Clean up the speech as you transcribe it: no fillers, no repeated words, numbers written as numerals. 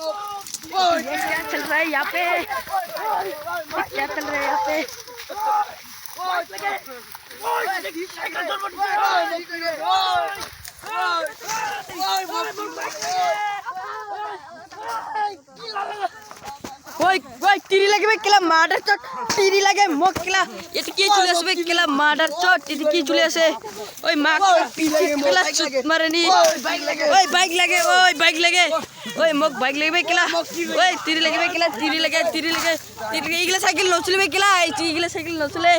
क्या चल रहा है यहाँ पे? क्या चल रहा है यहाँ पे? ওই তিরি লাগে ভাই কেলা মার্ডার চট তিরি লাগে মোক কেলা এটা কি চলে আসবে কেলা মার্ডার চট এটা কি চলে আসে ওই মা কেলা চুত মারেনি ওই বাইক লাগে ওই মোক বাইক লাগবে কেলা ওই তিরি লাগবে কেলা তিরি লাগে ইগলা সাইকেল নচলে কেলা এইগুলা সাইকেল নচলে